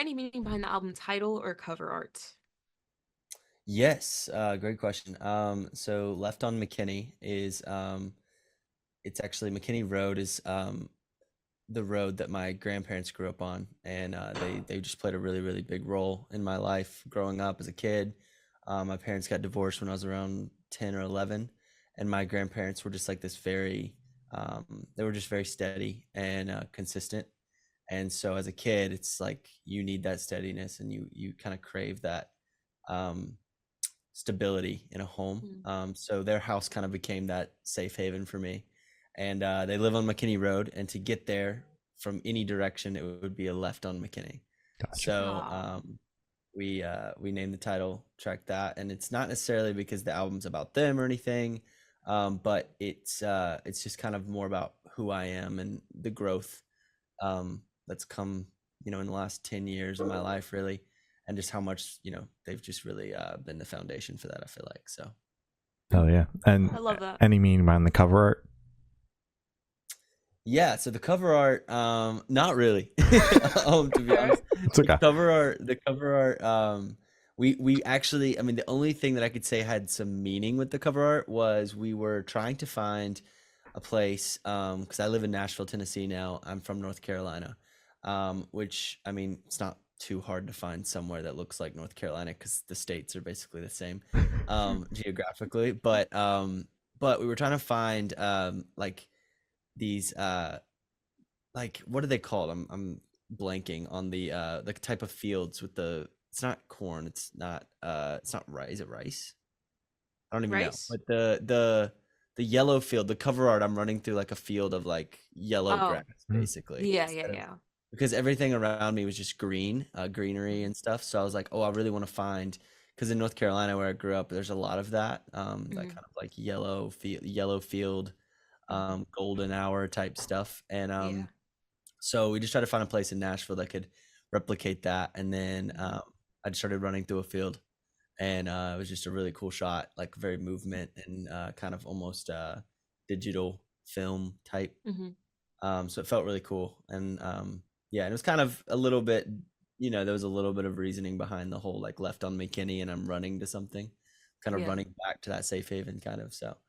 any meaning behind the album title or cover art? Yes, great question. So Left on McKinney is it's actually McKinney Road is the road that my grandparents grew up on, and they just played a really big role in my life growing up as a kid. My parents got divorced when I was around 10 or 11, and my grandparents were just like this very they were just very steady and consistent. And so as a kid, it's like you need that steadiness, and you kind of crave that um, stability in a home. Mm. So their house kind of became that safe haven for me. And they live on McKinney Road, and to get there from any direction, it would be a left on McKinney. Gotcha. So Ah. we named the title track that, and it's not necessarily because the album's about them or anything, but it's just kind of more about who I am and the growth that's come, in the last 10 years of my life, really, and just how much, they've just really been the foundation for that, I feel like. So, Hell yeah. And I love that. any meaning behind the cover art? yeah, so the cover art, not really. To be honest, It's okay. the cover art, we actually, I mean, the only thing that I could say had some meaning with the cover art was we were trying to find a place, because I live in Nashville, Tennessee now. I'm from North Carolina, which, I mean, it's not too hard to find somewhere that looks like North Carolina because the states are basically the same, geographically. But we were trying to find like these like, what are they called? I'm blanking on the type of fields with the, it's not corn, it's not rice. Is it rice? I don't even know. Rice? But the yellow field, the cover art, I'm running through like a field of like yellow Oh, grass, basically, yeah, yeah, instead of, yeah. because everything around me was just green, greenery and stuff. So I was like, oh, I really want to find, because in North Carolina where I grew up, there's a lot of that, that Mhm. kind of like yellow field, Mhm. golden hour type stuff. And Yeah. so we just tried to find a place in Nashville that could replicate that. And then Mhm. I just started running through a field, and it was just a really cool shot, like very movement and kind of almost digital film type. Mhm. So it felt really cool, and yeah, and it was kind of a little bit, there was a little bit of reasoning behind the whole like left on McKinney, and I'm running to something, kind of Yeah. running back to that safe haven, kind of. So